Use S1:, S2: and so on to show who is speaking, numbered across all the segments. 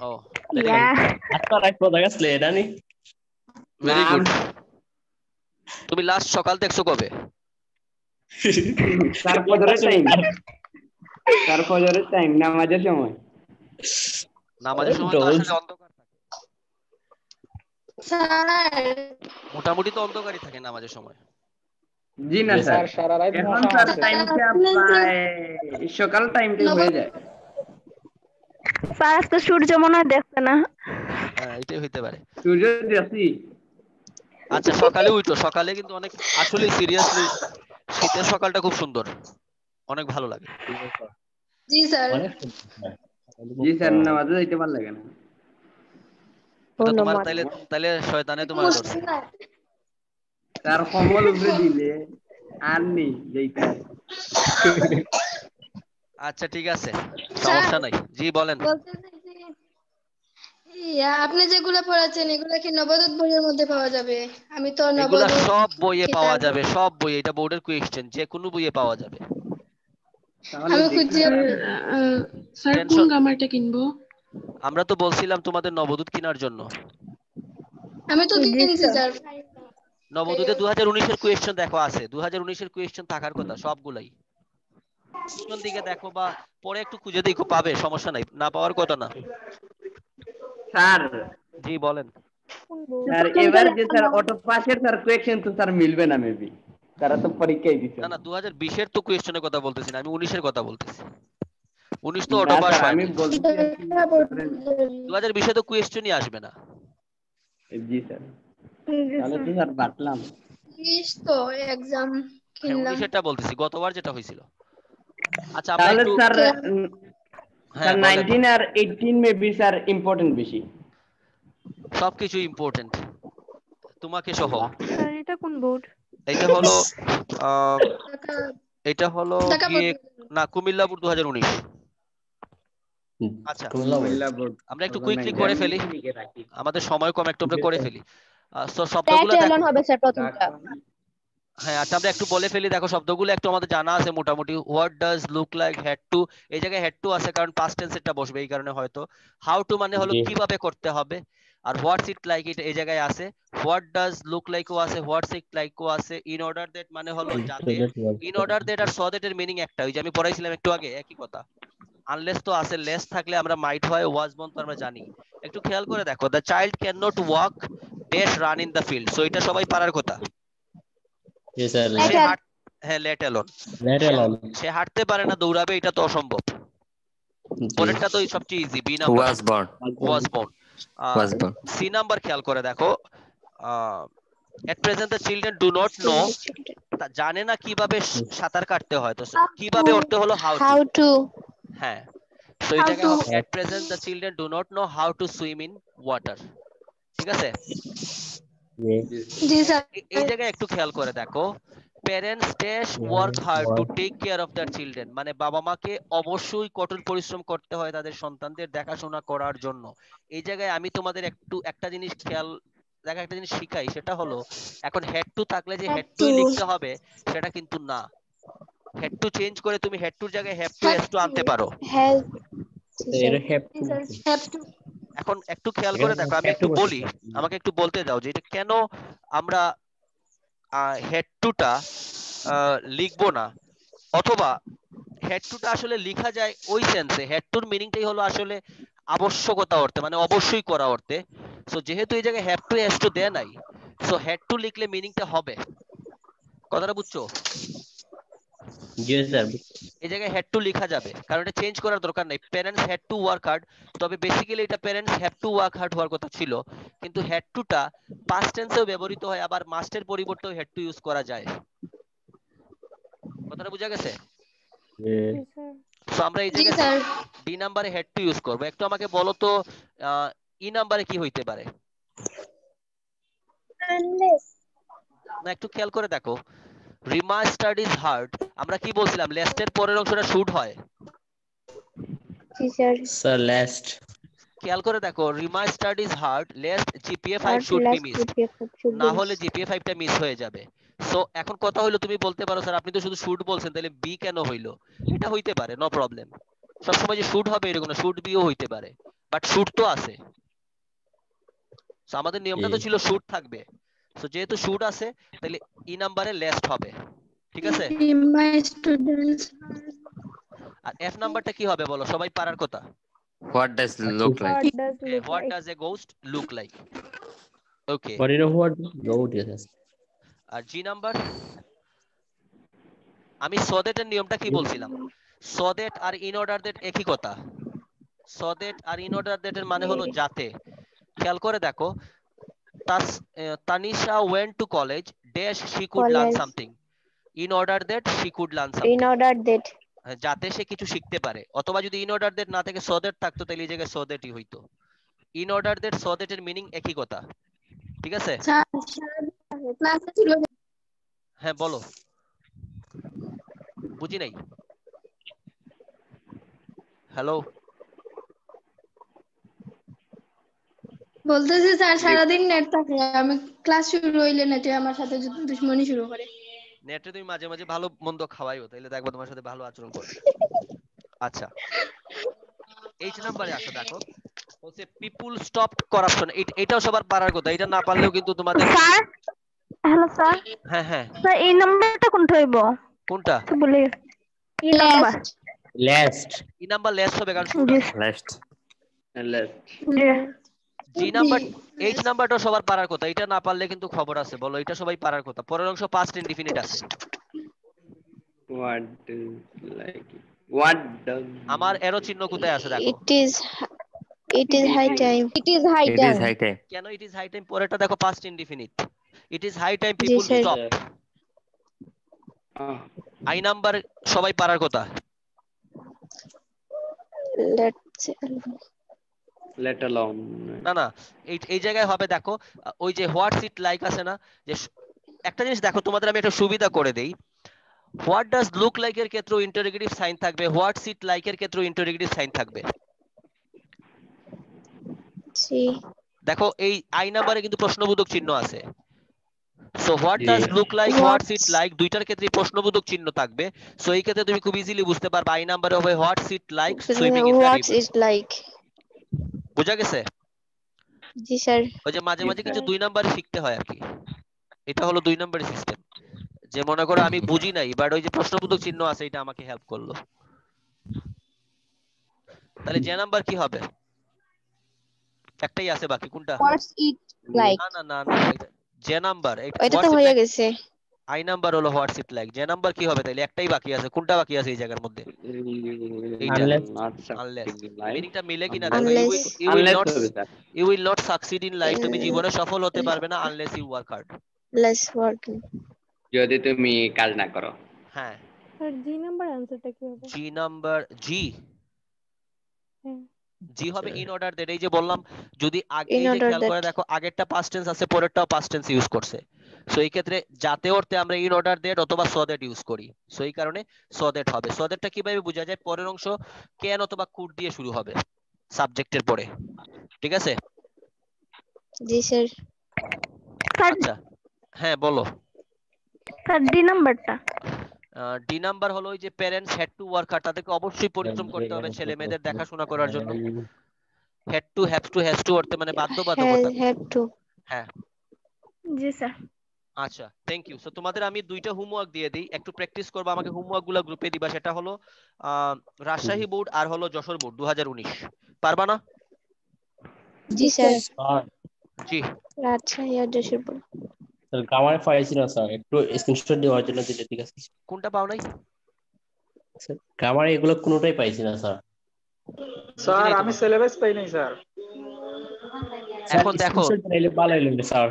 S1: Oh, very good.
S2: Yeah.
S3: Aspar ay podagas leda ni.
S1: Very
S4: নাম
S1: good. তুমি last সকাল দেখছো কবে?
S4: স্যার ফজরের টাইম, স্যার ফজরের টাইম নামাজের সময়।
S1: নামাজের সময় তো আসলে অন্ধকার থাকে,
S5: স্যার
S1: মোটামুটি তো অন্ধকারই থাকে নামাজের সময়।
S4: জি না
S3: Yes,
S4: স্যার,
S6: স্যার সারা রাত
S4: এখন
S6: মশা
S4: স্যার
S6: আছে।
S4: টাইমটা প্রায় সকাল টাইমটাই হয়ে যায়।
S2: স্যার আজকে সূর্য মনে হয় দেখছে না।
S1: হ্যাঁ, এটাই হইতে পারে।
S4: সূর্য দেখছি।
S1: আচ্ছা, সকালে উঠো, সকালে কিন্তু অনেক, আসলে সিরিয়াসলি শীতের সকালটা খুব সুন্দর, অনেক ভালো লাগে।
S5: জি স্যার।
S3: অনেক সুন্দর।
S4: জি স্যার, নামাজে যাইতে ভালো লাগে না।
S1: এটা তোমার
S2: ধন্যবাদ।
S1: তাইলে শয়তানে তোমার ধরছে।
S4: স্যার কম্বল উপরে দিলে আর নেই যাইতে আর।
S1: আচ্ছা ঠিক আছে, সমস্যা নাই। জি বলেন।
S5: বলতে চাইছি, আপনি যেগুলো পড়াচ্ছেন এগুলো কি নবদূত বইয়ের মধ্যে পাওয়া যাবে? আমি তো
S1: এগুলা
S5: নবদূত
S1: সব বইয়ে পাওয়া
S5: কিতাব
S1: যাবে, সব বই, এটা বোর্ডের কোয়েশ্চেন, যে কোনো বইয়ে পাওয়া যাবে।
S4: তাহলে
S5: আমি
S4: দেখি
S5: খুঁজিয়ে
S7: স্যার কোন
S1: টেনশন,
S7: গ্রামারটা কিনবো?
S1: আমরা তো বলছিলাম তোমাদের নবদূত কেনার জন্য।
S5: আমি তো
S2: জি
S5: কিনছি
S2: স্যার।
S5: স্যার।
S1: নবদূতে 2019 এর কোয়েশ্চেন দেখো আছে, 2019 এর কোয়েশ্চেন থাকার কথা সবগুলাই। পিছন দিকে দেখো বা পরে একটু খুঁজে দেখো, পাবে, সমস্যা নাই, না পাওয়ার কথা না।
S4: স্যার।
S1: জি বলেন।
S4: স্যার এবার যে স্যার অটো পাসের স্যার কোয়েশ্চেন তো স্যার মিলবে না মেবি, তারা তো পরীক্ষাই দিচ্ছে।
S1: না না, 2020 এর তো কোয়েশ্চেনের কথা বলতেছি না, আমি 19 এর কথা বলতেছি। 19 তো
S4: না
S1: অটো পাস
S4: স্যার,
S1: হয়
S4: আমি
S1: নাই।
S4: বলছি আর কি,
S1: 2020 এ তো কোয়েশ্চেনই আসবে না।
S4: জি স্যার,
S2: জি
S4: তাহলে তো
S2: স্যার।
S4: স্যার বাটলাম।
S5: তো এক্সাম
S1: হ্যাঁ,
S5: কিনলাম।
S1: 19 এরটা বলতেছি, গতবার যেটা হয়েছিল। আচ্ছা আমরা
S4: তাহলে
S1: একটু,
S4: স্যার
S1: হ্যাঁ
S4: স্যার
S1: বলেন।
S4: 19 আর 18 মেবি স্যার ইম্পর্টেন্ট বেশি।
S1: সবকিছু ইম্পর্টেন্ট, তোমাকে সহ।
S2: স্যার এটা কোন বোর্ড?
S1: এটা হলো আহ,
S5: ঢাকা-
S1: এটা হলো
S5: ঢাকা
S1: গিয়ে
S5: বোর্ড।
S1: না, কুমিল্লা বোর্ড 2019। আচ্ছা
S4: কুমিল্লা বোর্ড
S1: আমরা একটু কুইকলি করে ফেলি, আমাদের সময় কম, একটু আমরা করে ফেলি। তো শব্দগুলো
S2: ট্যাগ
S1: দেখো।
S2: এলন হবে স্যার প্রথমটা।
S1: হ্যাঁ আচ্ছা, আমরা একটু বলে ফেলি, দেখো শব্দগুলো একটু আমাদের জানা আছে মোটামুটি। What does look like, had to, এই জায়গায় হ্যাড টু আছে কারণ পাস্ট টেন্সেরটা বসবে, এই কারণে হয়তো। হাউ টু মানে হলো কিভাবে করতে হবে, আর হোয়াটস ইট লাইক ইট এই জায়গায় আছে। হোয়াট ডাজ লুক লাইকও আছে, হোয়াটস ইট লাইকও আছে। ইন অর্ডার দ্যাট মানে হলো যাতে, ইন অর্ডার দ্যাট আর স দ্যাট এর মিনিং একটা, ওই যে আমি পড়াইছিলাম একটু আগে, একই কথা। আনলেস তো আছে, লেস থাকলে আমরা মাইট হয়, ওয়াজ বন তো আমরা জানি। একটু খেয়াল করে দেখো, the child can not walk dash run in the field, so এটা সবাই পারার কথা।
S3: Yes, sir.
S1: সে হ্যাঁ লেট এলোন,
S3: Let alone.
S1: সে হাঁটতে পারে না, দৌড়াবে, এটা তো অসম্ভব। পরেরটা তো সবচেয়ে easy, B number,
S8: was born
S1: was born.
S8: was born
S1: C number খেয়াল করে দেখো, at present the children do not know, জানে না কিভাবে সাঁতার কাটতে হয়, তো কিভাবে অর্থ হলো হাউ টু। হ্যাঁ, তো এই জায়গায় হবে এট present the children do not know how to swim in water. ঠিক আছে,
S5: জি স্যার।
S1: এই জায়গায় একটু খেয়াল করে দেখো, parents dash work hard to take care of their children, মানে বাবা মাকে অবশ্যই কঠোর পরিশ্রম করতে হয় তাদের সন্তানদের দেখাশোনা করার জন্য। এই জায়গায় আমি তোমাদের একটা জিনিস খেয়াল দেখা, একটা জিনিস শিখাই, সেটা হলো এখন হেড টু থাকলে যে হেড টুই লিখতে হবে সেটা কিন্তু না। হেড টু চেঞ্জ করে তুমি হেড টুর জায়গায় হ্যাভ টু এস টু আনতে পারো। এখন একটু খেয়াল করে দেখো, আমি একটু বলি, আমাকে একটু বলতে দাও যে এটা কেন আমরা হেড টুটা লিখবো না, অথবা হেড টুটা আসলে লেখা যায় ওই সেন্সে, হেড টুর মিনিংটাই হলো আসলে আবশ্যকতা অর্থে, মানে অবশ্যই করা অর্থে। সো যেহেতু এই জায়গায় হ্যাভ টু হ্যাজ টু দেয় নাই, সো হেড টু লিখলে মিনিংটা হবে। কথাটা বুঝছো?
S3: Yes, sir.
S1: এই জায়গায় হ্যাড টু লেখা যাবে, কারণ এটা চেঞ্জ করার দরকার নাই। Parents had to work hard, তবে বেসিক্যালি এটা parents have to work hard হওয়ার কথা ছিল, কিন্তু হ্যাড টুটা পাস্ট টেন্সেও ব্যবহৃত হয়, আবার মাস্টের পরিবর্তেও হ্যাড টু ইউজ করা যায়। কথাটা বোঝা গেছে?
S3: Yes.
S1: সো আমরা এই
S5: জি
S1: জায়গায়
S5: স্যার।
S1: ডি নাম্বারে হেড টু ইউজ করব। একটু আমাকে বলো তো ই নাম্বারে কি হইতে পারে? না, একটু খেয়াল করে দেখো, রিমা স্টাডিজ হার্ড, আমরা কি বলছিলাম, লেস্টের পরের অংশটা শুড হয়।
S3: Sir, last.
S1: খেয়াল করে দেখো, Rima studies hard, lest GPA 5 should be missed, না হলে জিপিএ 5টা মিস হয়ে যাবে। সো এখন কথা হলো, তুমি বলতে পারো স্যার আপনি তো শুধু শুড বলছেন, তাহলে বি কেন হইলো? এটা হইতে পারে, নো প্রবলেম। সবসময় যে শুড হবে এরকম না, শুড বিও হইতে পারে। বাট শুড তো আছে। সো আমাদের নিয়মটা তো ছিল শুড থাকবে। সো যেহেতু শুড আছে তাহলে ই নাম্বারে লেস্ট হবে, ঠিক আছে?
S7: My students
S1: আর এফ নাম্বারটা কি হবে বলো, সবাই পারার কথা।
S6: What does look like?
S1: What does a ghost look like? Okay.
S3: But you know what? Goat is.
S1: আর জি নাম্বার, আমি সদেটের নিয়মটা কি বলছিলাম? সদেট আর ইন অর্ডার দ্যাট একই কথা। সদেট আর ইন অর্ডার দ্যাট এর মানে হলো যাতে। খেয়াল করে দেখো, Tanisha went to college dash she could learn something. In order that she could learn something.
S2: In order that
S1: যাতে সে কিছু শিখতে পারে। অথবা যদি ইন অর্ডার দ্যাট না থেকে সদেট থাকতো তাহলে এই জায়গায় সদেটই হইতো। ইন অর্ডার দ্যাট সদেটের মিনিং একই কথা, ঠিক আছে?
S5: ক্লাসে ছিল
S1: হ্যাঁ বলো, বুঝি নাই। হ্যালো,
S5: বলতেছি স্যার সারাদিন নেট থাকে, আমি ক্লাস শুরু হইলে নেটে আমার সাথে দুশ্মনী শুরু করে।
S1: নেটে তুমি মাঝে মাঝে ভালো মন্দ খাওয়াইও, তাহলে দেখবো তোমার সাথে ভালো আচরণ করবে। আচ্ছা, এইচ নাম্বারে আসো, দেখো বলছে পিপল স্টপড করাপশন। এটাও সবার পারার কথা, এটা না পারলেও কিন্তু তোমাদের।
S2: Sir, hello sir.
S1: হ্যাঁ হ্যাঁ,
S2: স্যার এই নাম্বারটা কোনটা হইব?
S1: কোনটা?
S2: বলে এই number
S3: Last.
S1: E number less হবে কারণ শুড আছে।
S6: Last.
S1: জি নাম্বার, এইচ নাম্বারটা সবার পারার কথা, এটা না পারলে কিন্তু খবর আছে। বলো, এটা সবাই পারার কথা। পরের অংশ পাস্ট ইনডিফিনিট আছে।
S4: What like what does
S1: আমার এরো চিহ্ন কোথায় আছে দেখো।
S2: it is high time.
S6: It is high time.
S1: কেন ইট ইজ হাই টাইম? পরেরটা দেখো past indefinite. It is high time people stop. আই নাম্বার সবাই পারার কথা।
S4: let alone
S1: না না, এই জায়গায় হবে দেখো, ওই যে হোয়াটস ইট লাইক আছে না, যে একটা জিনিস দেখো, তোমাদের আমি একটা সুবিধা করে দেই। হোয়াট ডাজ লুক লাইক এর ক্ষেত্রে ইন্টারোগেটিভ সাইন থাকবে, হোয়াটস ইট লাইক এর ক্ষেত্রে ইন্টারোগেটিভ সাইন থাকবে। দেখো এই আই নাম্বারে কিন্তু প্রশ্নবোধক চিহ্ন আছে। So what does look like, what's it like দুইটার ক্ষেত্রে প্রশ্নবোধক চিহ্ন থাকবে। সো এই ক্ষেত্রে তুমি খুব ইজিলি বুঝতে পারবে আই নাম্বারে হবে what's it like swimming in the river. বুঝা গেছে?
S2: জি স্যার।
S1: ওই যে মাঝে মাঝে কিছু দুই নাম্বার শিখতে হয় আর কি, এটা হলো দুই নাম্বারের সিস্টেম। যে মনে করো আমি বুঝি নাই, বাট ওই যে প্রশ্নবোধক চিহ্ন আছে, এটা আমাকে হেল্প করলো। তাহলে যে নাম্বার কি হবে? একটাই আছে বাকি, কোনটা?
S2: What's it like?
S1: না না না না, যে নাম্বার
S2: এটা তো হয়ে গেছে।
S1: আই নাম্বার হলো হোয়াটস ইট লাইক। যে নাম্বার কি হবে তাহলে? একটাই বাকি আছে, কোনটা বাকি আছে এই জায়গার মধ্যে? এইটা আনলেস। মিনিংটা মিলে কিনা দেখো। You will not succeed in life, তুমি জীবনে সফল হতে পারবে না unless you work hard.
S2: Less working.
S4: যদি তুমি কাজ না করো।
S1: হ্যাঁ,
S7: স্যার জি নাম্বার आंसरটা কি হবে?
S1: জি নাম্বার, জি জি হবে ইন অর্ডার দ্যাট। এই যে বললাম, যদি আগে এই যে খেয়াল করে দেখো, আগেরটা পাস্ট টেন্স আছে, পরেরটাও পাস্ট টেন্স ইউজ করছে। সো এই ক্ষেত্রে যাতে অর্থে আমরা ইন অর্ডার দ্যাট অথবা সো দ্যাট ইউজ করি। সো এই কারণে সো দ্যাট হবে। সো দ্যাটটা কিভাবে বোঝা যায়? পরের অংশ ক্যান অথবা কুড দিয়ে শুরু হবে সাবজেক্টের পরে, ঠিক আছে?
S2: জি স্যার।
S1: আচ্ছা, হ্যাঁ বলো।
S2: স্যার ডি নাম্বারটা?
S1: ডি নাম্বার হলো ওই যে parents had to work hard, তাদেরকে অবশ্যই পরিশ্রম করতে হবে ছেলে মেয়েদের দেখাশোনা করার জন্য। Had to, have to, has to অর্থে মানে বাধ্যবাধকতা।
S2: Have to.
S1: হ্যাঁ
S2: জি স্যার।
S1: আচ্ছা, থ্যাংক ইউ। সো তোমাদের আমি দুইটা হোমওয়ার্ক দিয়ে দিই, একটু প্র্যাকটিস করবা। আমাকে হোমওয়ার্ক গুলো গ্রুপে দিবা। সেটা হলো রাজশাহী বোর্ড আর হলো যশোর বোর্ড 2019। পারবা না?
S2: জি স্যার।
S1: জি,
S2: রাজশাহী আর যশোর বোর্ড।
S3: স্যার গ্রামারে পাইছি না স্যার, একটু স্ক্রিনশট দেওয়ার জন্য দিলে ঠিক আছে?
S1: কোনটা পাও নাই?
S3: স্যার গ্রামারে এগুলো কোনোটাই পাইছি না স্যার।
S8: স্যার আমি সিলেবাস পাই নাই স্যার।
S1: এখন দেখো,
S3: ভালো হইলো স্যার।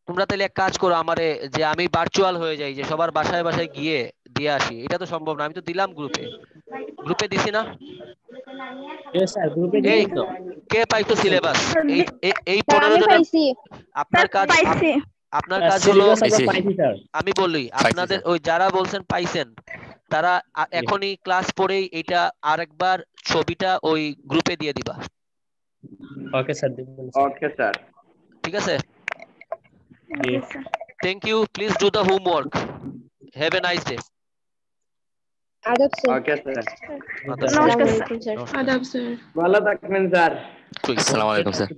S1: তোমরা তাহলে এক কাজ করো, আমারে যে আমি ভার্চুয়াল হয়ে যাই, যে সবার বাসায় বাসায় গিয়ে দিয়ে আসি, এটা তো সম্ভব না। আমি তো দিলাম গ্রুপে দিছি না?
S3: স্যার গ্রুপে দিই তো।
S1: কে পাইতো সিলেবাস? এই 15 জনের আপনার কাজ, আপনার কাজ হলো, আমি বলি আপনাদের ওই যারা বলছেন পাইছেন, তারা এখনই ক্লাস পড়েই এটা আরেকবার ছবিটা ওই গ্রুপে দিয়ে দিবা।
S3: Okay sir.
S4: ওকে স্যার,
S1: ঠিক আছে? Thank you. Please do the homework. Have a nice day.
S2: আদাব স্যার।
S4: ওকে স্যার,
S2: নমস্কার স্যার।
S7: আদাব স্যার।
S4: ভালো থাকবেন স্যার।
S6: আসসালামু আলাইকুম স্যার।